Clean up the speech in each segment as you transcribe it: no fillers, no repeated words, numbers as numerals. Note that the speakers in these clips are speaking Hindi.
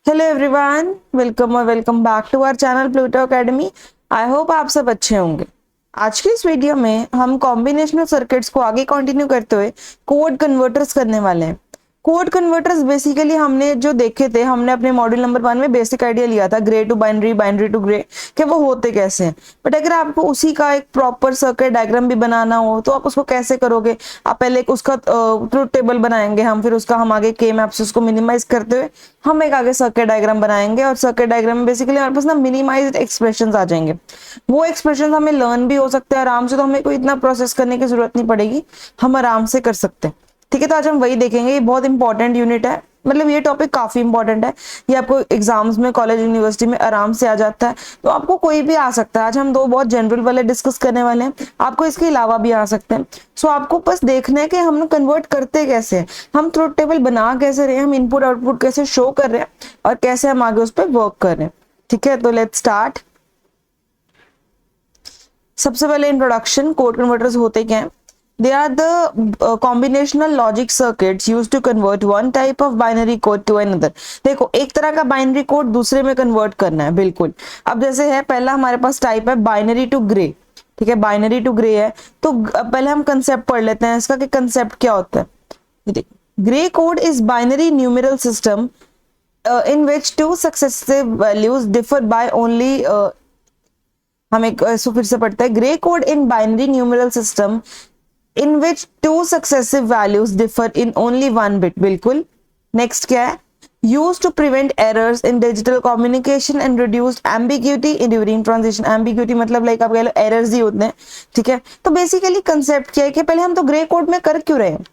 हेलो एवरीवन, वेलकम और welcome back to our channel Pluto Academy. I hope आप सब अच्छे होंगे। आज की इस वीडियो में हम कॉम्बिनेशनल सर्किट्स को आगे कंटिन्यू करते हुए कोड कन्वर्टर्स करने वाले हैं। कोड कन्वर्टर्स बेसिकली हमने जो देखे थे, हमने अपने मॉड्यूल नंबर 1 में बेसिक आइडिया लिया था, Gray to binary, binary to Gray, कि वो होते कैसे हैं। बट अगर आपको उसी का एक प्रॉपर सर्किट डायग्राम भी बनाना हो तो आप उसको कैसे करोगे? आप पहले एक उसका ट्रुथ टेबल बनाएंगे हम, फिर उसका हम आगे के मैप्स उसको मिनिमाइज करते हुए हम एक आगे सर्किट डायग्राम बनाएंगे। और सर्किट डायग्राम में बेसिकली हमारे पास ना मिनिमाइज्ड एक्सप्रेशंस आ जाएंगे। वो एक्सप्रेशंस हमें लर्न भी हो सकते हैं आराम से, तो हमें कोई इतना प्रोसेस करने की जरूरत नहीं पड़ेगी, हम आराम से कर सकते हैं। ठीक है, तो आज हम वही देखेंगे। ये बहुत इंपॉर्टेंट यूनिट है, मतलब ये टॉपिक काफी इंपॉर्टेंट है। ये आपको एग्जाम्स में, कॉलेज, यूनिवर्सिटी में आराम से आ जाता है, तो आपको कोई भी आ सकता है। आज हम दो बहुत जनरल वाले डिस्कस करने वाले हैं, आपको इसके अलावा भी आ सकते हैं। सो आपको बस देखना है कि हम कन्वर्ट करते कैसे हैं, हम ट्रुथ टेबल बना कैसे रहे हैं, हम इनपुट आउटपुट कैसे शो कर रहे हैं और कैसे हम आगे उस पर वर्क कर रहे हैं। ठीक है, तो लेट्स स्टार्ट। सबसे पहले इंट्रोडक्शन, कोड कन्वर्टर्स होते क्या हैं? They are the combinational logic circuits used to convert one type of binary code to another। देखो, एक तरह का बाइनरी कोड दूसरे में कन्वर्ट करना है, बिल्कुल। अब जैसे है, पहला हमारे पास टाइप है बाइनरी टू ग्रे। ठीक है, बाइनरी टू ग्रे है, तो पहले हम कंसेप्ट पढ़ लेते हैं इसका कि कंसेप्ट क्या होता है। Gray code is binary numeral system in which two successive values differ by only हम एक इसको फिर से पढ़ते हैं। Grey code in binary numeral system in which two successive values differ in only one bit। बिल्कुल। नेक्स्ट क्या है? used to prevent errors in digital communication and reduced ambiguity during transition। ambiguity मतलब लाइक आप कह लो एरर्स ही होते हैं। ठीक है, तो बेसिकली कंसेप्ट क्या है कि पहले हम तो ग्रे कोड में कर क्यों रहे हैं?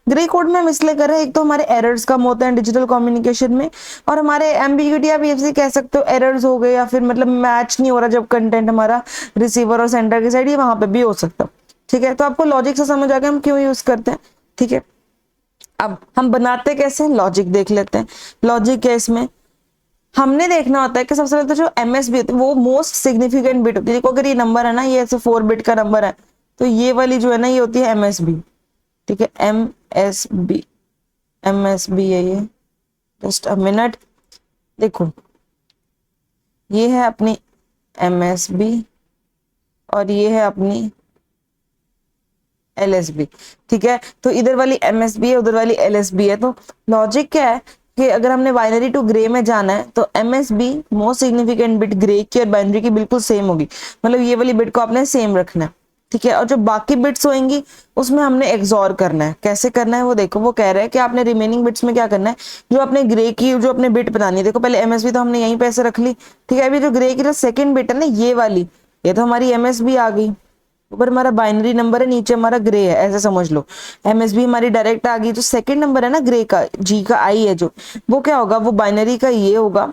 ग्रे कोड में हम इसलिए कर रहे हैं, एक तो हमारे एरर्स कम होते हैं डिजिटल कम्युनिकेशन में, और हमारे एम्बिग्यूटी आप ये कह सकते हो एरर्स हो गए, या फिर मतलब मैच नहीं हो रहा जब कंटेंट हमारा रिसीवर और सेंडर की साइड, ये वहां पे भी हो सकता है। ठीक है, तो आपको लॉजिक से समझ आ गया हम क्यों यूज करते हैं। ठीक है, अब हम बनाते कैसे, लॉजिक देख लेते हैं। लॉजिक है, इसमें हमने देखना होता है कि सबसे पहले तो जो एमएसबी होती है वो मोस्ट सिग्निफिकेंट बिट होती है। देखो, अगर ये नंबर है ना, ये ऐसे 4 बिट का नंबर है, तो ये वाली जो है ना, ये होती है एमएसबी। ठीक है, एमएसबी, एमएसबी है ये। जस्ट अ मिनट, देखो ये है अपनी एमएसबी और ये है अपनी एलएसबी। ठीक है, तो इधर वाली एमएसबी है, उधर वाली एलएसबी है। तो लॉजिक क्या है कि अगर हमने बाइनरी टू ग्रे में जाना है तो MSB most significant bit grey की और बाइनरी की बिल्कुल सेम होगी, मतलब ये वाली बिट को आपने सेम रखना है। ठीक है, और जो बाकी बिट्स होंगी उसमें हमने एक्सॉर करना है। कैसे करना है वो देखो, वो कह रहा है कि आपने रिमेनिंग बिट्स में क्या करना है, जो आपने ग्रे की जो अपने बिट बनानी है। देखो, पहले एमएसबी तो हमने यहीं पे ऐसे रख ली। ठीक है, अभी जो ग्रे की जो सेकंड बिट है ना, ये वाली, ये तो हमारी एमएसबी आ गई। ऊपर हमारा बाइनरी नंबर है, नीचे हमारा ग्रे है, ऐसे समझ लो। एमएसबी हमारी डायरेक्ट आ गई। जो सेकंड नंबर है ना ग्रे का, जी का आई है जो, वो क्या होगा, वो बाइनरी का ये होगा।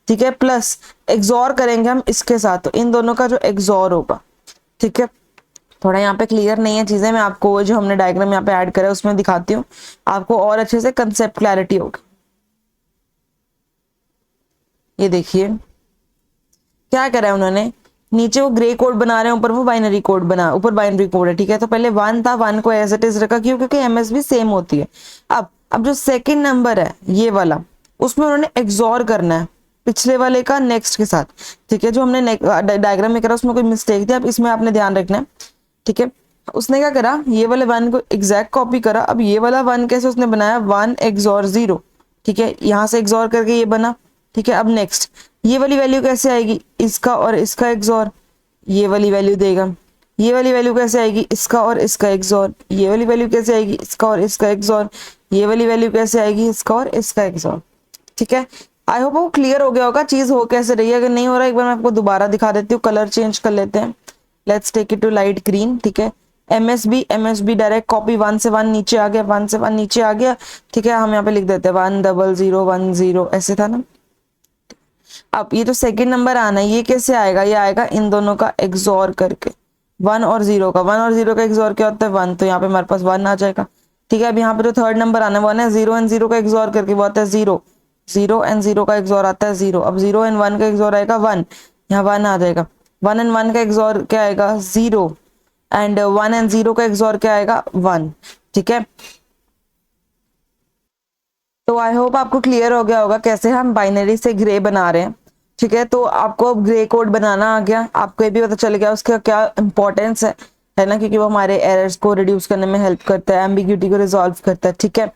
ठीक है, प्लस एक्सॉर करेंगे हम इसके साथ, तो इन दोनों का जो एक्सॉर होगा। ठीक है, थोड़ा यहाँ पे क्लियर नहीं है चीजें, मैं आपको जो हमने डायग्राम यहाँ पे ऐड करा है उसमें दिखाती हूँ, आपको और अच्छे से कंसेप्ट क्लैरिटी होगी। ये देखिए क्या करा है उन्होंने, नीचे वो ग्रे कोड बना रहे हैं, ऊपर वो बाइनरी कोड बना, ऊपर बाइनरी कोड है। ठीक है, तो पहले 1 था, 1 को एज इट इज रखा, क्यों? क्योंकि एमएसबी सेम होती है। अब जो सेकंड नंबर है ये वाला, उसमें उन्होंने एक्सॉर करना है पिछले वाले का नेक्स्ट के साथ। ठीक है, जो हमने डायग्राम में करा उसमें कोई मिस्टेक थी, अब इसमें आपने ध्यान रखना है। ठीक है, उसने क्या करा, ये वाले 1 को एग्जैक्ट कॉपी करा। अब ये वाला 1 कैसे उसने बनाया, 1 एक्सॉर 0। ठीक है, यहां से एक्सॉर करके ये बना। ठीक है, अब नेक्स्ट ये वाली वैल्यू कैसे आएगी, इसका और इसका एक्सॉर, ये वाली वैल्यू देगा। ये वाली वैल्यू कैसे आएगी, इसका और इसका एक्सॉर। ये वाली वैल्यू कैसे आएगी, इसका और इसका एक्सॉर। ये वाली वैल्यू कैसे आएगी, इसका और इसका एक्सॉर। ठीक है, आई होप वो क्लियर हो गया होगा चीज हो कैसे रही है। अगर नहीं हो रहा, एक बार मैं आपको दोबारा दिखा देती हूँ। कलर चेंज कर लेते हैं, let's take it to light green. ठीक है, एमएसबी डायरेक्ट कॉपी, 1 से 1 नीचे आ गया, 1 से 1 नीचे आ गया। ठीक है, हम यहाँ पे लिख देते हैं 10010, ऐसे था ना। अब ये जो सेकंड नंबर आना है, ये कैसे आएगा, ये आएगा इन दोनों का एक्सॉर करके, 1 और 0 का। 1 और 0 का एक्सॉर क्या होता है, 1, तो यहाँ पे हमारे पास 1 आ जाएगा। ठीक है, अब यहाँ पे जो थर्ड नंबर आना है 1 है, 0 एंड 0 का एक्सॉर करके वो आता है 0, 0 एंड 0 का एक्सॉर आता है 0। अब 0 एंड 1 का एक्सॉर आएगा 1, यहाँ 1 आ जाएगा। 1 एंड 1 का एक्सॉर क्या आएगा, 0, एंड 1 एंड 0 का एक्सॉर क्या आएगा, 1। ठीक है, तो आई होप आपको क्लियर हो गया होगा कैसे हम बाइनरी से ग्रे बना रहे हैं। ठीक है, तो आपको अब ग्रे कोड बनाना आ गया, आपको ये भी पता चल गया उसका क्या इंपॉर्टेंस है ना, क्योंकि वो हमारे एरर्स को रिड्यूस करने में हेल्प करता है, एम्बिग्यूटी को रिजॉल्व करता है। ठीक है,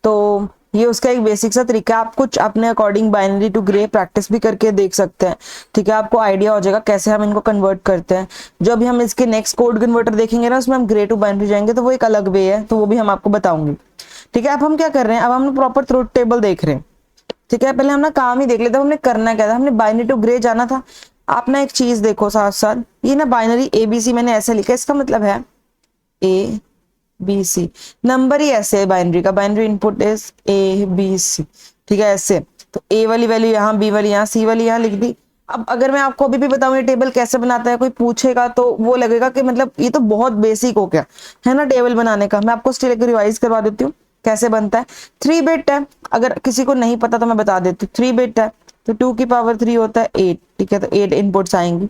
तो ये उसका एक बेसिक सा तरीका है। आप कुछ अपने according binary to Gray practice भी करके देख सकते हैं। ठीक है, आपको आइडिया हो जाएगा कैसे हम इनको कन्वर्ट करते हैं। जो भी हम इसके नेक्स्ट कोड कन्वर्टर देखेंगे ना, उसमें हम ग्रे टू बाइनरी जाएंगे, तो वो एक अलग वे है, तो वो भी हम आपको बताऊंगी। ठीक है, अब हम क्या कर रहे हैं, अब हम प्रॉपर ट्रुथ टेबल देख रहे हैं। ठीक है, पहले हम ना काम ही देख लेते हैं, हमने करना क्या था, हमने बाइनरी टू ग्रे जाना था। आप ना एक चीज देखो साथ साथ, ये ना बाइनरी एबीसी मैंने ऐसे लिखा, इसका मतलब है ए बी सी, नंबर ही ऐसे है बाइनरी का, binary input is A B C. ठीक है, ऐसे तो ए वाली वैल्यू यहाँ, बी वाली यहाँ, सी वाली यहाँ लिख दी। अब अगर मैं आपको अभी भी बताऊं ये टेबल कैसे बनाता है, कोई पूछेगा तो वो लगेगा कि मतलब ये तो बहुत बेसिक हो गया है ना टेबल बनाने का। मैं आपको स्टिल एक रिवाइज करवा देती हूँ कैसे बनता है। 3 बिट है, अगर किसी को नहीं पता तो मैं बता देती हूँ। 3 बिट है तो 2 की पावर 3 होता है 8। ठीक है, तो 8 इनपुट्स आएंगी।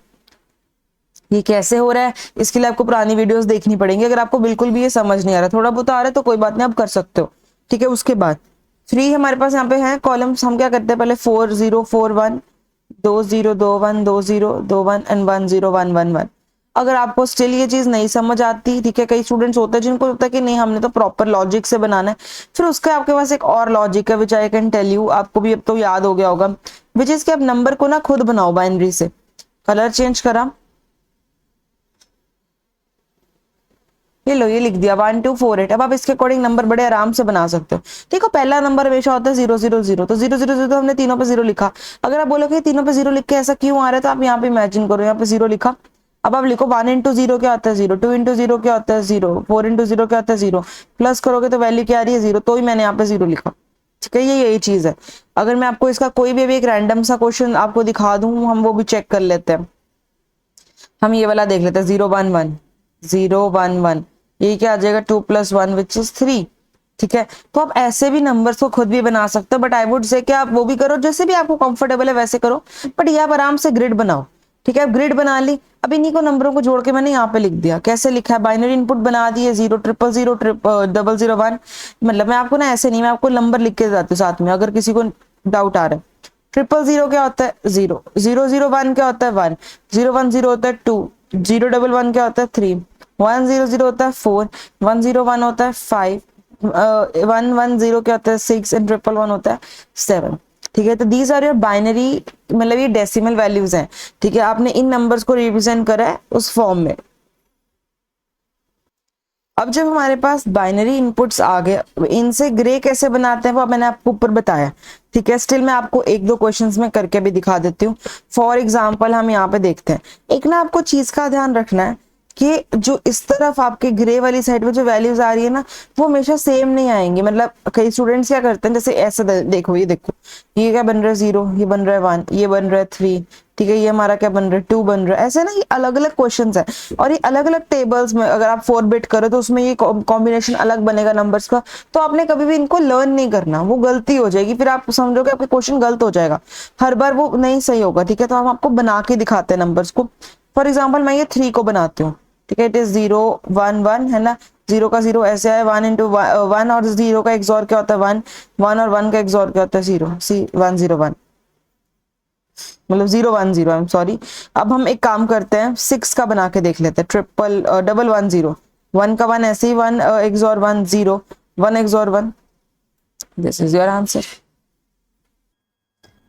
ये कैसे हो रहा है, इसके लिए आपको पुरानी वीडियोस देखनी पड़ेंगी। अगर आपको बिल्कुल भी ये समझ नहीं आ रहा, थोड़ा बहुत आ रहा है तो कोई बात नहीं, आप कर सकते हो। ठीक है, उसके बाद 3 हमारे पास यहाँ पे है कॉलम्स। हम क्या करते हैं, पहले 4 0 4 1, 2 0 2 1 2 0 2 1 एंड 1 0 1 1 1। अगर आपको स्टिल ये चीज नहीं समझ आती, ठीक है, कई स्टूडेंट्स होते हैं जिनको लगता है कि नहीं हमने तो प्रॉपर लॉजिक से बनाना है, फिर उसका आपके पास एक और लॉजिक है विच आई कैन टेल यू, आपको भी अब तो याद हो गया होगा, विच इज कि आप नंबर को ना खुद बनाओ बाइनरी से। कलर चेंज करा, ये लो, ये लिख दिया 1 2 4 8। अब आप इसके अकॉर्डिंग नंबर बड़े आराम से बना सकते हो। देखो पहला नंबर हमेशा होता है 0 0 0, तो 0 0 0 तो हमने तीनों पे 0 लिखा। अगर आप बोलोगे तीनों पे 0 लिख के ऐसा क्यों आ रहा है, तो आप यहाँ पे इमेजिन करो, यहाँ पे 0 लिखा। अब आप लिखो 1 इंटू 0 क्या होता है 0, 2 इंटू 0 क्या होता है 0, 4 इंटू 0 क्या होता है 0, प्लस करोगे तो वैल्यू क्या आ रही है 0, तो ही मैंने यहाँ पे 0 लिखा। ठीक है, ये यही चीज है। अगर मैं आपको इसका कोई भी एक रैंडम सा क्वेश्चन आपको दिखा दूं, हम वो भी चेक कर लेते हैं। हम ये वाला देख लेते हैं 0 1 1 0 1 1, ये क्या आ जाएगा 2 + 1 विच इज 3। ठीक है, तो आप ऐसे भी नंबर्स को खुद भी बना सकते हो, बट आई वुड से कि आप वो भी करो जैसे भी आपको कंफर्टेबल है वैसे करो, बट ये आप आराम से ग्रिड बनाओ। ठीक है, ग्रिड बना ली। अब इन्हीं को नंबरों को जोड़ के मैंने यहाँ पे लिख दिया। कैसे लिखा है, बाइनरी इनपुट बना दिए 0 0 0 0 0 1। मतलब मैं आपको ना ऐसे नहीं, मैं आपको नंबर लिख के जाती हूँ साथ में, अगर किसी को डाउट आ रहा है। 0 0 क्या होता है 0, 0 0 1 क्या होता है 1, 0 1 0 होता है 2, 0 1 1 क्या होता है 3, 1 0 0 होता है 4, 1 0 1 होता है 5, 1 1 0 क्या होता है 6 एंड 1 1 1 होता है 7। ठीक है, तो दीज आर योर बाइनरी, मतलब ये डेसिमल वैल्यूज हैं। ठीक है, आपने इन नंबर्स को रिप्रेजेंट करा है उस फॉर्म में। अब जब हमारे पास बाइनरी इनपुट्स आ गए, इनसे ग्रे कैसे बनाते हैं वो मैंने आपको ऊपर बताया। ठीक है, स्टिल मैं आपको एक दो क्वेश्चंस में करके भी दिखा देती हूँ। फॉर एग्जांपल हम यहाँ पे देखते हैं, एक ना आपको चीज का ध्यान रखना है कि जो इस तरफ आपके ग्रे वाली साइड में जो वैल्यूज आ रही है ना, वो हमेशा सेम नहीं आएंगी। मतलब कई स्टूडेंट्स क्या करते हैं, जैसे ऐसे देखो, ये देखो, ये क्या बन रहा है 0, ये बन रहा है 1, ये बन रहा है 3। ठीक है, ये हमारा क्या बन रहा है 2 बन रहा है। ऐसे ना ये अलग अलग क्वेश्चंस है, और ये अलग अलग टेबल्स में अगर आप 4 बिट करो तो उसमें ये कॉम्बिनेशन अलग बनेगा नंबर्स का। तो आपने कभी भी इनको लर्न नहीं करना, वो गलती हो जाएगी, फिर आप समझोगे आपके क्वेश्चन गलत हो जाएगा, हर बार वो नहीं सही होगा। ठीक है, तो हम आपको बना के दिखाते हैं नंबर्स को। फॉर एग्जाम्पल मैं ये 3 को बनाती हूँ। ठीक है, इट इज 0 1 1 है ना, 0 का 0 ऐसे है, 1 इंटू 1 और 0 का XOR क्या होता है 1, 1 और 1 का XOR क्या होता है 0, सी 1 0 1, मतलब 0 1 0, आई एम सॉरी। अब हम एक काम करते हैं, 6 का बना के देख लेते हैं, 1 1 0, 1 का 1 ऐसे ही 1 XOR 1 0, 1 XOR 1, this is your answer.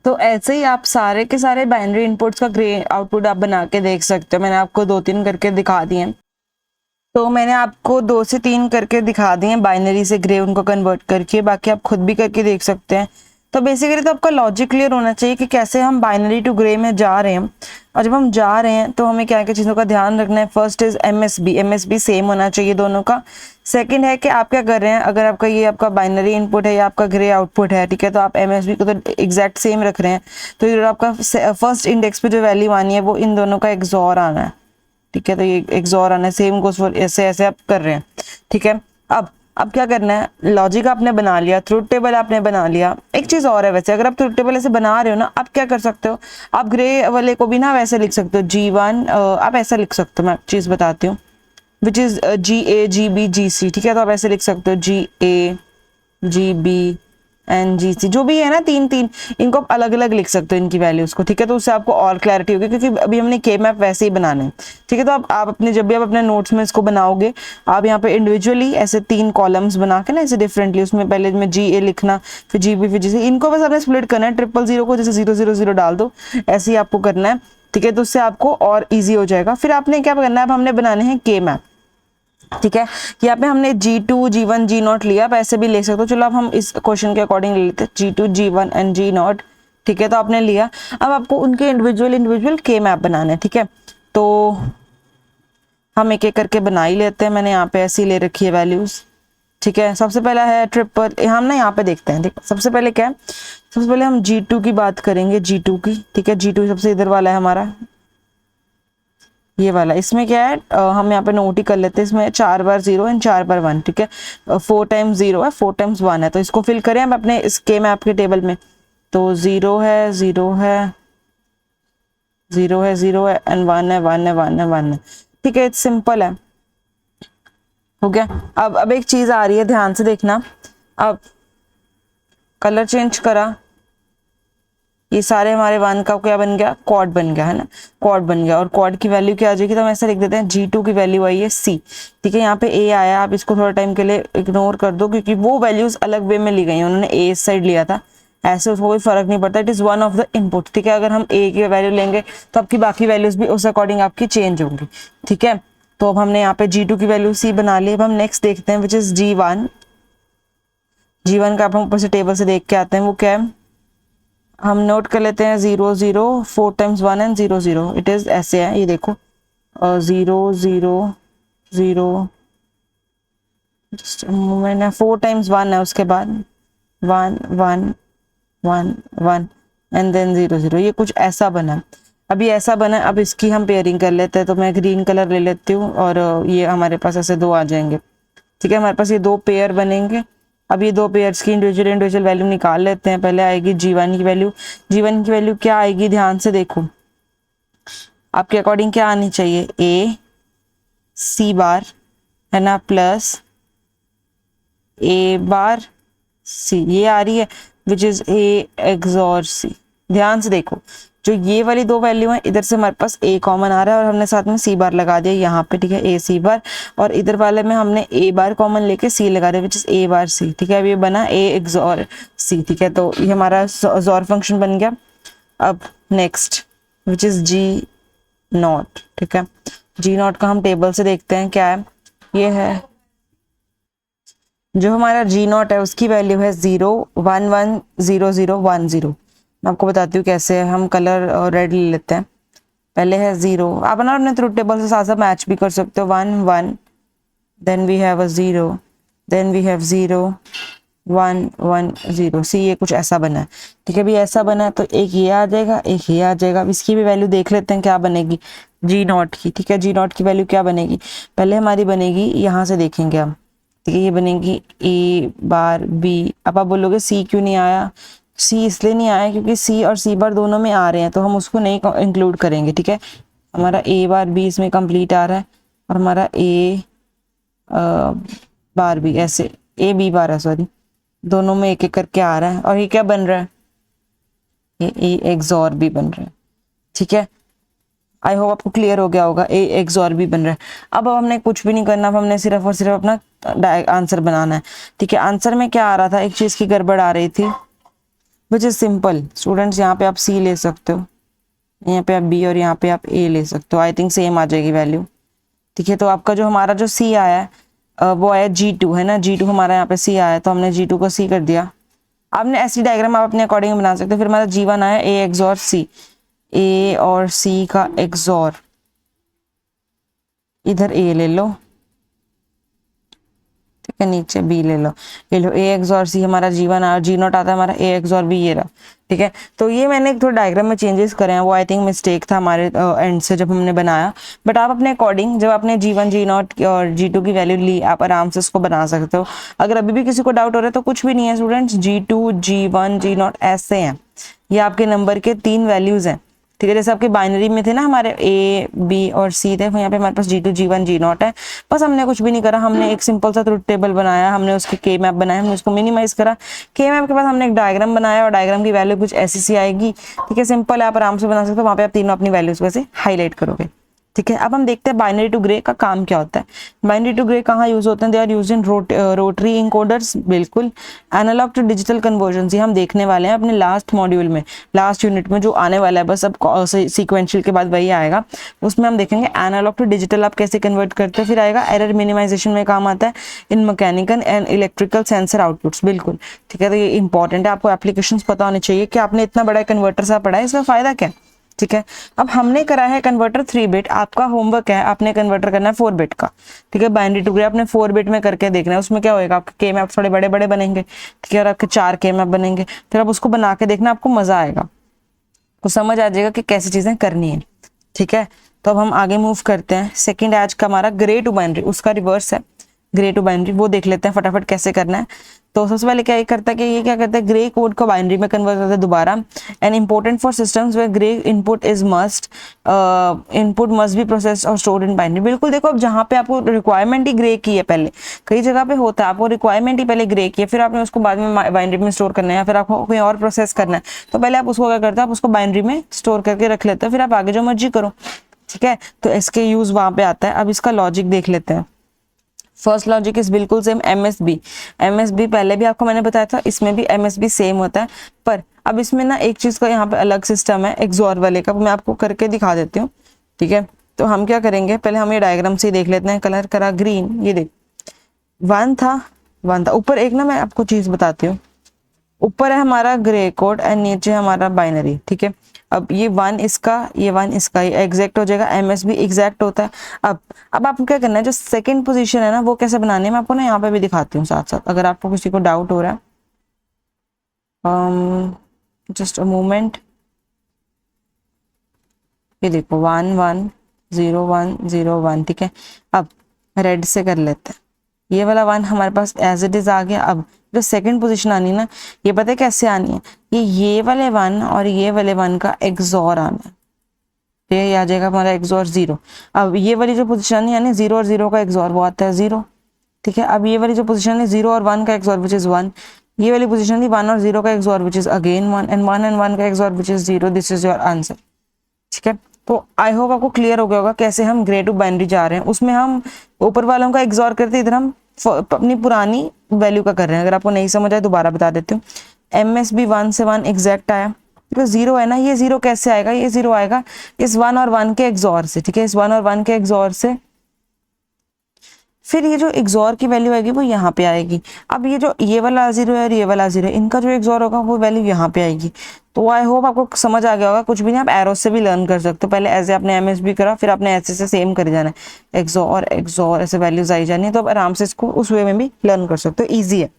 तो ऐसे ही आप सारे के सारे बाइनरी इनपुट्स का ग्रे आउटपुट आप बना के देख सकते हो। मैंने आपको 2-3 करके दिखा दिए। तो मैंने आपको 2 से 3 करके दिखा दिए बाइनरी से ग्रे उनको कन्वर्ट करके, बाकी आप खुद भी करके देख सकते हैं। तो बेसिकली तो आपका लॉजिक क्लियर होना चाहिए कि कैसे हम बाइनरी टू ग्रे में जा रहे हैं। और जब हम जा रहे हैं तो हमें क्या क्या चीज़ों का ध्यान रखना है। फर्स्ट इज एमएसबी सेम होना चाहिए दोनों का। सेकंड है कि आप क्या कर रहे हैं, अगर आपका ये आपका बाइनरी इनपुट है या आपका ग्रे आउटपुट है, ठीक है, तो आप एमएसबी को तो एग्जैक्ट सेम रख रहे हैं, तो ये आपका फर्स्ट इंडेक्स पे जो वैल्यू आनी है वो इन दोनों का XOR आना है। ठीक है, तो ये XOR आना है, सेम गोस फॉर, ऐसे ऐसे आप कर रहे हैं। ठीक है, अब क्या करना है, लॉजिक आपने बना लिया, ट्रुथ टेबल आपने बना लिया। एक चीज और है वैसे, अगर आप ट्रुथ टेबल ऐसे बना रहे हो ना, आप क्या कर सकते हो, आप ग्रे वाले को भी ना वैसे लिख सकते हो G1, आप ऐसा लिख सकते हो, मैं चीज बताती हूँ, which is GA GB GC। ठीक है, तो आप ऐसे लिख सकते हो GA GB एन जी सी जो भी है ना, तीन तीन, इनको आप अलग अलग लिख सकते हो इनकी वैल्यूज को, ठीक है। तो उससे आपको और क्लैरिटी होगी, क्योंकि अभी हमने के मैप वैसे ही बनाने हैं, ठीक है। तो आप अपने जब भी आप अपने नोट्स में इसको बनाओगे, आप यहाँ पे इंडिविजुअली ऐसे 3 कॉलम्स बना के ना ऐसे डिफरेंटली, उसमें पहले में जी ए लिखना, फिर जी बी, फिर जी सी, इनको बस आपने स्प्लिट करना है, 000 को जैसे 000 डाल दो, ऐसे ही आपको करना है, ठीक है। तो उससे आपको और ईजी हो जाएगा। फिर आपने क्या करना है, अब हमने बनाने हैं के मैप, ठीक है। यहाँ पे हमने G2 G1 G0 लिया, आप ऐसे भी ले सकते हो। चलो अब हम इस क्वेश्चन के अकॉर्डिंग ले लेते हैं G2 G1 एंड G0, ठीक है। तो आपने लिया, अब आपको उनके इंडिविजुअल के मैप बनाने हैं, ठीक है। तो हम एक एक करके बना ही लेते हैं। मैंने यहाँ पे ऐसी ले रखी है वैल्यूज, ठीक है। सबसे पहला है ट्रिपल, हम ना यहाँ पे देखते हैं, देखो सबसे पहले क्या है, सबसे पहले हम G2 की बात करेंगे, G2 की, ठीक है। G2 सबसे इधर वाला है हमारा, ये वाला। इसमें क्या है, हम यहाँ पे नोट ही कर लेते हैं, इसमें 4 बार 0 एंड 4 बार 1, ठीक है। 4 टाइम्स 0 है, 4 टाइम्स 1 है, तो इसको फिल करें हम अपने इस के मैप के टेबल में। तो 0 है 0 है 0 है 0 है एंड 1 है 1 है 1 है 1 है, ठीक है। इट्स सिंपल है, हो गया। अब एक चीज आ रही है, ध्यान से देखना। अब कलर चेंज करा, ये सारे हमारे 1 का क्या बन गया, क्वाड बन गया, है ना, क्वाड बन गया। और क्वाड की वैल्यू क्या आ जाएगी, तो हम ऐसा लिख देते हैं G2 की वैल्यू आई है C, ठीक है। यहाँ पे A आया, आप इसको थोड़ा टाइम के लिए इग्नोर कर दो, क्योंकि वो वैल्यूज अलग वे में ली गई हैं, उन्होंने A इस साइड लिया था, ऐसे उसको कोई फर्क नहीं पड़ता, it is one of the input, ठीक है। अगर हम A की वैल्यू लेंगे तो आपकी बाकी वैल्यूज भी उस अकॉर्डिंग आपकी चेंज होंगी, ठीक है। तो अब हमने यहाँ पे G2 की वैल्यू C बना ली। अब हम नेक्स्ट देखते हैं विच इज G1 का, आप हम ऊपर से टेबल से देख के आते हैं, वो क्या है, हम नोट कर लेते हैं 0 0 4 टाइम्स 1 एंड 0 0, इट इज ऐसे है, ये देखो 0 0 0, जस्ट मैंने 4 टाइम्स 1 है, उसके बाद 1 1 1 1 एंड देन 0 0, ये कुछ ऐसा बना। अभी ऐसा बना, अब इसकी हम पेयरिंग कर लेते हैं। तो मैं ग्रीन कलर ले लेती हूँ और ये हमारे पास ऐसे 2 आ जाएंगे, ठीक है। हमारे पास ये 2 पेयर बनेंगे। अब ये 2 पेयर्स की इंडिविजुअल वैल्यू निकाल लेते हैं। पहले आएगी G1 की वैल्यू, G1 की वैल्यू क्या आएगी, ध्यान से देखो, आपके अकॉर्डिंग क्या आनी चाहिए, A C बार, है ना, प्लस A बार C, ये आ रही है which is A XOR C। ध्यान से देखो, जो ये वाली 2 वैल्यू हैं, इधर से हमारे पास A कॉमन आ रहा है और हमने साथ में C बार लगा दिया यहाँ पे, ठीक है, A C बार। और इधर वाले में हमने A बार कॉमन लेके C लगा दिया which is A bar C, ठीक है। अब ये बना A XOR C, ठीक है। तो ये हमारा XOR फंक्शन बन गया। अब नेक्स्ट विच इज G0, ठीक है। G0 का हम टेबल से देखते हैं क्या है, ये है जो हमारा G0 है, उसकी वैल्यू है 0 1 1 0 0 1 0। मैं आपको बताती हूँ कैसे है, हम कलर रेड ले लेते हैं। पहले है 0, आप ना अपने ट्रुथ टेबल से साथ साथ मैच भी कर सकते हो, 1 1, then we have a 0, then we have 0 1 1 0 C, ये कुछ ऐसा बना है, ठीक है। भी ऐसा बना है तो एक ये आ जाएगा, एक ये आ जाएगा। अब इसकी भी वैल्यू देख लेते हैं क्या बनेगी G0 की, ठीक है। G0 की वैल्यू क्या बनेगी, पहले हमारी बनेगी, यहाँ से देखेंगे हम, ठीक है। ये बनेगी A बार B। अब आप बोलोगे C क्यों नहीं आया, C इसलिए नहीं आया क्योंकि C और C बार दोनों में आ रहे हैं, तो हम उसको नहीं इंक्लूड करेंगे, ठीक है। हमारा A बार B इसमें कंप्लीट आ रहा है और हमारा A बार B ऐसे A B बार है, सॉरी, दोनों में एक एक करके आ रहा है। और ये क्या बन रहा है, ये A XOR B बन रहा है, ठीक है। आई होप आपको क्लियर हो गया होगा, A XOR B बन रहा है। अब हमने कुछ भी नहीं करना, अब हमने सिर्फ और सिर्फ अपना आंसर बनाना है, ठीक है। आंसर में क्या आ रहा था, एक चीज की गड़बड़ आ रही थी विच इज सिंपल। स्टूडेंट्स यहाँ पे आप C ले सकते हो, यहाँ पे आप B और यहाँ पे आप A ले सकते हो, आई थिंक सेम आ जाएगी वैल्यू, ठीक है। तो आपका जो हमारा जो C आया है वो आया G2, है ना, G2 हमारा यहाँ पे C आया है, तो हमने G2 को C कर दिया। आपने ऐसी डायग्राम आप अपने अकॉर्डिंग बना सकते हो। फिर हमारा G1 आया A XOR C, A और C का XOR, इधर A ले लो, ठीक है, नीचे B ले लो, ये लो A XOR C हमारा G1 आया, G0 आता है हमारा A XOR B, ये रहा, ठीक है। तो ये मैंने एक थोड़ा डायग्राम में चेंजेस करे हैं, वो आई थिंक मिस्टेक था हमारे एंड से जब हमने बनाया। बट आप अपने अकॉर्डिंग जब आपने G1 G0 और G2 की वैल्यू ली, आप आराम से इसको बना सकते हो। अगर अभी भी किसी को डाउट हो रहा है तो कुछ भी नहीं है स्टूडेंट्स, G2 G1 G0 ऐसे हैं, ये आपके नंबर के 3 वैल्यूज हैं, ठीक है। जैसे आपकी बाइनरी में थे ना हमारे ए बी और सी थे, यहाँ पे हमारे पास G2 G1 G0 है। बस हमने कुछ भी नहीं करा, हमने एक सिंपल सा ट्रुथ टेबल बनाया, हमने उसकी के मैप बनाया, हमने उसको मिनिमाइज करा। के मैप के बाद हमने एक डायग्राम बनाया और डायग्राम की वैल्यू कुछ ऐसी सी आएगी, ठीक है। सिंपल है, आप आराम से बना सकते हो, वहाँ पे आप तीनों अपनी वैल्यूज वैसे हाईलाइट करोगे, ठीक है। अब हम देखते हैं बाइनरी टू ग्रे का काम क्या होता है। बाइनरी टू ग्रे कहाँ यूज होते हैं? They are use in rotary encoders, बिल्कुल। एनालॉग टू डिजिटल कन्वर्जन, ये हम देखने वाले हैं अपने लास्ट मॉड्यूल में, लास्ट यूनिट में जो आने वाला है, बस अब सीक्वेंशियल के बाद वही आएगा, उसमें हम देखेंगे एनालॉग टू डिजिटल आप कैसे कन्वर्ट करते हैं। फिर आएगा एरर मिनिमाइजेशन में काम आता है इन mechanical and electrical sensor outputs, बिल्कुल, ठीक है। तो ये इंपॉर्टेंट है, आपको एप्लीकेशंस पता होने चाहिए कि आपने इतना बड़ा कन्वर्टर सा पढ़ा है, इसका फायदा क्या है, ठीक है। अब हमने करा है कन्वर्टर 3 बिट, आपका होमवर्क है आपने कन्वर्टर करना है 4 बिट का, ठीक है। बाइनरी टू ग्रे आपने 4 बिट में करके देखना है, उसमें क्या होएगा, आपके के मैप थोड़े बड़े बड़े बनेंगे, ठीक है, और आपके 4 के मैप बनेंगे। फिर आप उसको बना के देखना, आपको मजा आएगा, तो समझ आ जाएगा कि कैसी चीजें करनी है, ठीक है। तो अब हम आगे मूव करते हैं। सेकेंड आज का हमारा ग्रे टू बाइनरी, उसका रिवर्स है ग्रे टू बाइनरी, वो देख लेते हैं फटाफट कैसे करना है। तो सबसे पहले क्या करता है कि ये क्या करता है, ग्रे कोड को बाइनरी में कन्वर्ट करता है दोबारा। And important for systems where Gray input is must, input must be processed और स्टोर्ड इन बाइनरी, बिल्कुल। देखो अब जहाँ पे आपको रिक्वायरमेंट ही ग्रे की है, पहले कई जगह पे होता है आपको रिक्वायरमेंट ही पहले ग्रे की है, फिर आपने उसको बाद में बाइनरी में स्टोर करना है, या फिर आपको कोई और प्रोसेस करना है, तो पहले आप उसको क्या करते हैं, आप उसको बाइनरी में स्टोर करके रख लेते हो, फिर आप आगे जो मर्जी करो, ठीक है। तो इसके यूज वहां पे आता है। अब इसका लॉजिक देख लेते हैं। फर्स्ट लॉजिक इज बिल्कुल सेम MSB। MSB पहले भी आपको मैंने बताया था, इसमें भी MSB सेम होता है, पर अब इसमें ना एक चीज का यहाँ पे अलग सिस्टम है एक्सोर वाले का, मैं आपको करके दिखा देती हूँ, ठीक है। तो हम क्या करेंगे, पहले हम ये डायग्राम से देख लेते हैं। कलर करा ग्रीन, ये देख 1 था ऊपर। एक ना मैं आपको चीज बताती हूँ, ऊपर है हमारा ग्रे कोड एंड नीचे है हमारा बाइनरी, ठीक है। अब ये 1 इसका, ये 1 इसका, ये एग्जैक्ट हो जाएगा, MSB एग्जैक्ट होता है। अब आपको क्या करना है, जो सेकंड पोजीशन है ना, वो कैसे बनानी है मैं आपको ना यहाँ पे भी दिखाती हूँ साथ साथ, अगर आपको किसी को डाउट हो रहा है। जस्ट अ मोमेंट, ये देखो 1 1 0 1 0 1, ठीक है। अब रेड से कर लेते हैं, ये वाला 1 हमारे पास एज इट इज आ गया। अब जो सेकंड पोजीशन आनी ना, ये पता है कैसे आनी है, ये वाले 1 और ये वाले 1 का एक्सोर आना है, ये आ जाएगा हमारा एक्सोर 0। अब ये वाली जो पोजीशन आनी है 0 और 0 का एक्सोर, वो आता है 0, ठीक है। अब ये वाली जो पोजीशन है 0 और 1 का एक्सोर विच इज 1, ये वाली पोजीशन थी 1 और 0 का XOR which is again 1, and 1 and 1 का XOR which is 0। This is your answer, ठीक है। तो आई होप आपको क्लियर हो गया होगा कैसे हम ग्रे टू बाइनरी जा रहे हैं। उसमें हम ऊपर वालों का एक्सोर करते, इधर हम अपनी पुरानी वैल्यू का कर रहे हैं। अगर आपको नहीं समझ आए दोबारा बता देती हूँ। MSB 1 से 1 एग्जैक्ट आया, तो 0 है ना, ये 0 कैसे आएगा, ये 0 आएगा इस 1 और 1 के एक्सोर से, ठीक है, इस 1 और 1 के एक्सोर से। फिर ये जो एक्सोर की वैल्यू आएगी वो यहाँ पे आएगी। अब ये जो ये वाला 0 है और ये वाला 0 है, इनका जो एक्सोर होगा वो वैल्यू यहाँ पे आएगी। तो आई होप आपको समझ आ गया होगा। कुछ भी नहीं, आप एरो से भी लर्न कर सकते हो। पहले ऐसे आपने MSB करा, फिर आपने ऐसे से सेम कर जाना है, एक्सोर एक्सोर ऐसे वैल्यूज आई जानी है। तो आप आराम से इसको उस वे में भी लर्न कर सकते हो, ईजी है,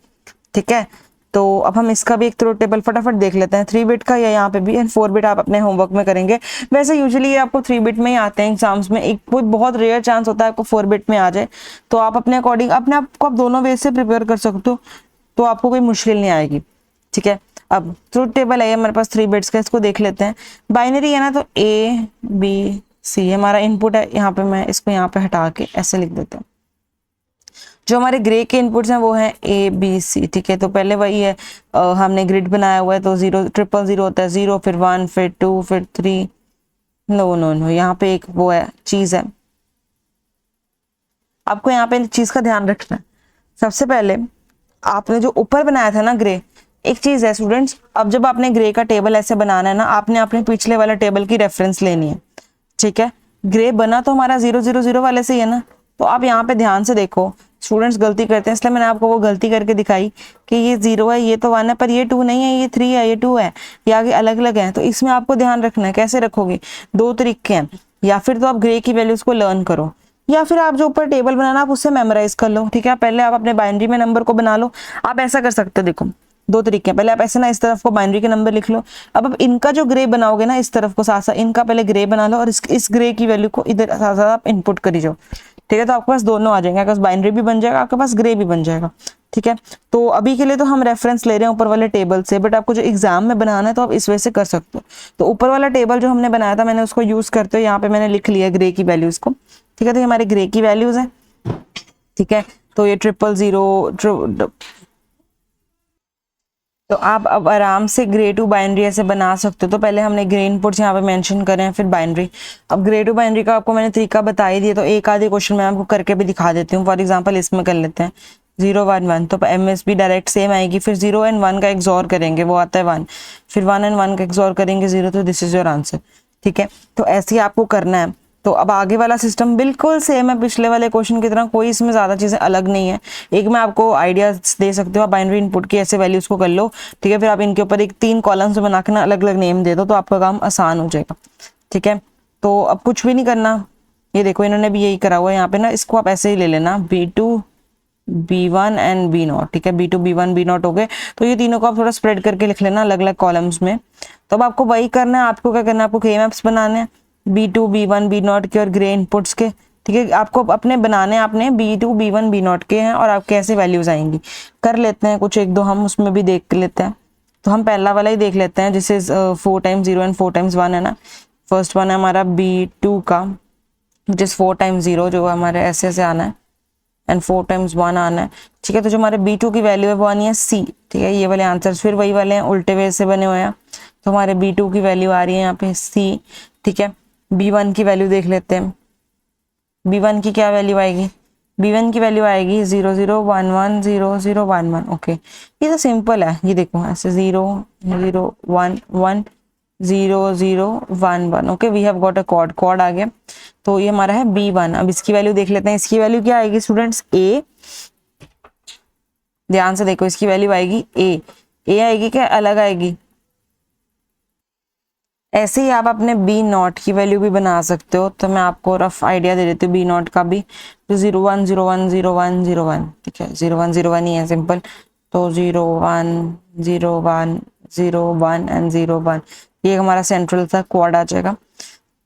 ठीक है। तो अब हम इसका भी एक ट्रुथ टेबल फटाफट देख लेते हैं, 3 बिट का, या यहाँ पे भी, एंड 4 बिट आप अपने होमवर्क में करेंगे। वैसे यूजुअली ये आपको 3 बिट में ही आते हैं एग्जाम्स में, एक कोई बहुत रेयर चांस होता है आपको 4 बिट में आ जाए। तो आप अपने अकॉर्डिंग अपने आप को आप दोनों वे से प्रिपेयर कर सकते हो, तो आपको कोई मुश्किल नहीं आएगी, ठीक है। अब ट्रुथ टेबल है हमारे पास 3 बिट्स का, इसको देख लेते हैं। बाइनरी है ना, तो ABC हमारा इनपुट है, यहाँ पे मैं इसको यहाँ पे हटा के ऐसे लिख देता हूँ। जो हमारे ग्रे के इनपुट्स हैं वो हैं ABC, ठीक है। तो पहले वही है, हमने ग्रिड बनाया हुआ है, तो 0 0 0 होता है, 0 फिर 1 फिर 2 फिर 3, नो यहाँ पे एक वो है चीज है, आपको यहाँ पे चीज का ध्यान रखना है। सबसे पहले आपने जो ऊपर बनाया था ना ग्रे, एक चीज है स्टूडेंट्स, अब जब आपने ग्रे का टेबल ऐसे बनाना है ना, आपने अपने पिछले वाला टेबल की रेफरेंस लेनी है, ठीक है। ग्रे बना तो हमारा 0 0 0 वाले से ही है ना, तो आप यहाँ पे ध्यान से देखो। स्टूडेंट्स गलती करते हैं, इसलिए मैंने आपको वो गलती करके दिखाई कि ये 0 है, ये तो 1 है, पर ये 2 नहीं है, ये 3 है, ये 2 है, ये आगे अलग अलग है। तो इसमें आपको ध्यान रखना है, कैसे रखोगे, 2 तरीके हैं, या फिर तो आप ग्रे की वैल्यूज को लर्न करो, या फिर आप जो ऊपर टेबल बनाना आप उससे मेमोराइज कर लो, ठीक है। पहले आप अपने बाइनरी में नंबर को बना लो, आप ऐसा कर सकते हो, देखो 2 तरीके हैं। पहले आप ऐसे ना इस तरफ को बाइनरी के नंबर लिख लो, अब इनका जो ग्रे बनाओगे ना इस तरफ को साथ साथ इनका पहले ग्रे बना लो, और इस ग्रे की वैल्यू को इधर साथ साथ आप इनपुट करी जाओ, ठीक है, तो आपके पास दोनों आ जाएंगे, आपके पास बाइनरी भी बन जाएगा, आपके पास ग्रे भी बन जाएगा। ठीक है, तो अभी के लिए तो हम रेफरेंस ले रहे हैं ऊपर वाले टेबल से, बट आपको जो एग्जाम में बनाना है तो आप इस वजह से कर सकते हो। तो ऊपर वाला टेबल जो हमने बनाया था मैंने उसको यूज करते हुए यहाँ पे मैंने लिख लिया ग्रे की वैल्यूज को। ठीक है, तो ये हमारे ग्रे की वैल्यूज है। ठीक है, तो ये 000, तो आप अब आराम से ग्रे टू बाइनरी ऐसे बना सकते हो। तो पहले हमने ग्रे इनपुट्स यहाँ पे मेंशन करें, फिर बाइनरी। अब ग्रे टू बाइनरी का आपको मैंने तरीका बता ही दिया, तो एक आधे क्वेश्चन मैं आपको करके भी दिखा देती हूँ। फॉर एग्जांपल इसमें कर लेते हैं 0 1 1, तो MSB डायरेक्ट सेम आएगी, फिर 0 एंड 1 का एक्सॉर करेंगे, वो आता है 1, फिर 1 एंड 1 का एक्सॉर करेंगे 0, तो दिस इज योर आंसर। ठीक है, तो ऐसे ही आपको करना है। तो अब आगे वाला सिस्टम बिल्कुल सेम है पिछले वाले क्वेश्चन की तरह, कोई इसमें ज्यादा चीजें अलग नहीं है। एक मैं आपको आइडिया दे सकती हूँ, आप बाइनरी इनपुट की ऐसे वैल्यूज को कर लो। ठीक है, फिर आप इनके ऊपर एक 3 कॉलम्स बना के ना अलग अलग नेम दे दो, तो आपका काम आसान हो जाएगा। ठीक है, तो अब कुछ भी नहीं करना, ये देखो इन्होंने भी यही करा हुआ है यहाँ पे ना, इसको आप ऐसे ही ले लेना B2 B1 एंड B0। ठीक है, B2 B1 B0 हो गए, तो ये तीनों को आप थोड़ा स्प्रेड करके लिख लेना अलग अलग कॉलम्स में। तो अब आपको वही करना है, आपको क्या करना है, आपको के मैप्स बनाने हैं B2 B1 B0 के और ग्रे इनपुट्स के। ठीक है, आपको अपने बनाने, आपने B2 B1 B0 के हैं और आपके ऐसे वैल्यूज आएंगी। कर लेते हैं कुछ एक दो, हम उसमें भी देख लेते हैं। तो हम पहला वाला ही देख लेते हैं, जिसे 4 टाइम्स 0 एंड 4 टाइम्स 1 है ना। फर्स्ट वन है हमारा B2 का, जिस 4 टाइम्स 0 जो हमारे ऐसे ऐसे आना है एंड 4 टाइम्स 1 आना है। ठीक है, तो जो हमारे B2 की वैल्यू है वो आनी है C। ठीक है, ये वाले आंसर्स फिर वही वाले हैं, उल्टे वे से बने हुए हैं। तो हमारे B2 की वैल्यू आ रही है यहाँ पे C। ठीक है, B1 की वैल्यू देख लेते हैं। B1 की क्या वैल्यू आएगी, B1 की वैल्यू आएगी 0 0 1 1 0 0 1 1। ओके, ये तो सिंपल है, ये देखो ऐसे 0 0 1 1 0 0 1 1। Okay, we have got a chord आ गया। तो ये हमारा है B1। अब इसकी वैल्यू देख लेते हैं, इसकी वैल्यू क्या आएगी स्टूडेंट्स, A। ध्यान से देखो, इसकी वैल्यू आएगी A आएगी क्या अलग आएगी। ऐसे ही आप अपने B0 की वैल्यू भी बना सकते हो, तो मैं आपको रफ आइडिया दे देती हूँ B0 का भी। तो 0 1 0 1 0 1 0 1। ठीक है, 0 1 0 1 ही है सिंपल। तो 0 1 0 1 0 1 एंड 0 1, ये हमारा सेंट्रल था, क्वाड आ जाएगा।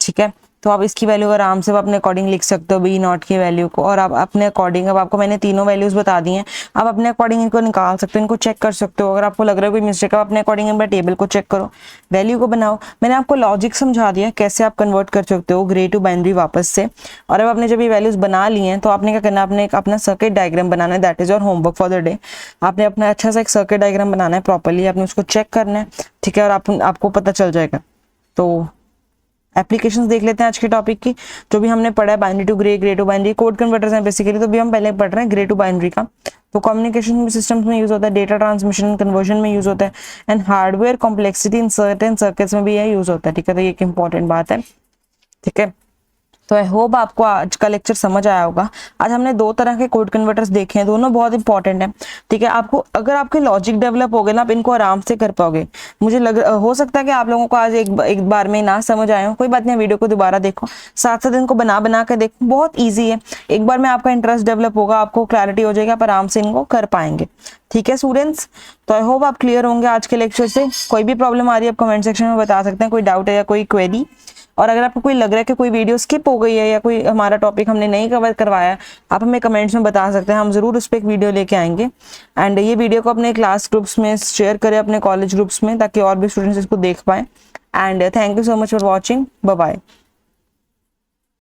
ठीक है, तो आप इसकी वैल्यू आराम से अपने अकॉर्डिंग लिख सकते हो B0 की वैल्यू को, और आप अपने अकॉर्डिंग, अब आपको मैंने तीनों वैल्यूज बता दी हैं, आप अपने अकॉर्डिंग इनको निकाल सकते हो, इनको चेक कर सकते हो। अगर आपको लग रहा है कोई मिस्टेक, आप अपने अकॉर्डिंग एक बार टेबल को चेक करो, वैल्यू को बनाओ। मैंने आपको लॉजिक समझा दिया कैसे आप कन्वर्ट कर सकते हो ग्रे टू बाइनरी वापस से। और अब आपने जब ये वैल्यूज बना ली हैं, तो आपने क्या करना है, आपने अपना सर्किट डायग्राम बनाना है, that is your homework for the day. आपने अपना अच्छा सा एक सर्किट डायग्राम बनाना है प्रॉपरली, आपने उसको चेक करना है। ठीक है, और आपको पता चल जाएगा। तो एप्लीकेशंस देख लेते हैं आज के टॉपिक की, जो भी हमने पढ़ा है binary to Gray, Gray to binary, code converters हैं बेसिकली। तो भी हम पहले पढ़ रहे हैं ग्रे टू बाइनरी का। तो कम्युनिकेशन सिस्टम्स में यूज होता है, डेटा ट्रांसमिशन कन्वर्जन में यूज होता है, and hardware complexity in certain circuits में भी यह यूज होता है। ठीक है, तो ये एक इंपॉर्टेंट बात है। ठीक है, तो आई होप आपको आज का लेक्चर समझ आया होगा। आज हमने 2 तरह के कोड कन्वर्टर्स देखे हैं, दोनों बहुत इंपॉर्टेंट हैं। ठीक है, आपको अगर आपके लॉजिक डेवलप हो गए ना, आप इनको आराम से कर पाओगे। मुझे हो सकता है कि आप लोगों को आज एक बार में ना समझ आए हो, कोई बात नहीं, वीडियो को दोबारा देखो, साथ साथ इनको बना के देखो, बहुत ईजी है। एक बार में आपका इंटरेस्ट डेवलप होगा, आपको क्लैरिटी हो जाएगी, आप आराम से इनको कर पाएंगे। ठीक है स्टूडेंट्स, तो आई होप आप क्लियर होंगे आज के लेक्चर से। कोई भी प्रॉब्लम आ रही है आप कमेंट सेक्शन में बता सकते हैं, कोई डाउट है या कोई क्वेरी। और अगर आपको कोई लग रहा है कि कोई वीडियो स्किप हो गई है या कोई हमारा टॉपिक हमने नहीं कवर करवाया, आप हमें कमेंट्स में बता सकते हैं, हम जरूर उस पर एक वीडियो लेके आएंगे। एंड ये वीडियो को अपने क्लास ग्रुप्स में शेयर करें, अपने कॉलेज ग्रुप्स में, ताकि और भी स्टूडेंट्स इसको देख पाएं। And thank you so much for watching, bye bye.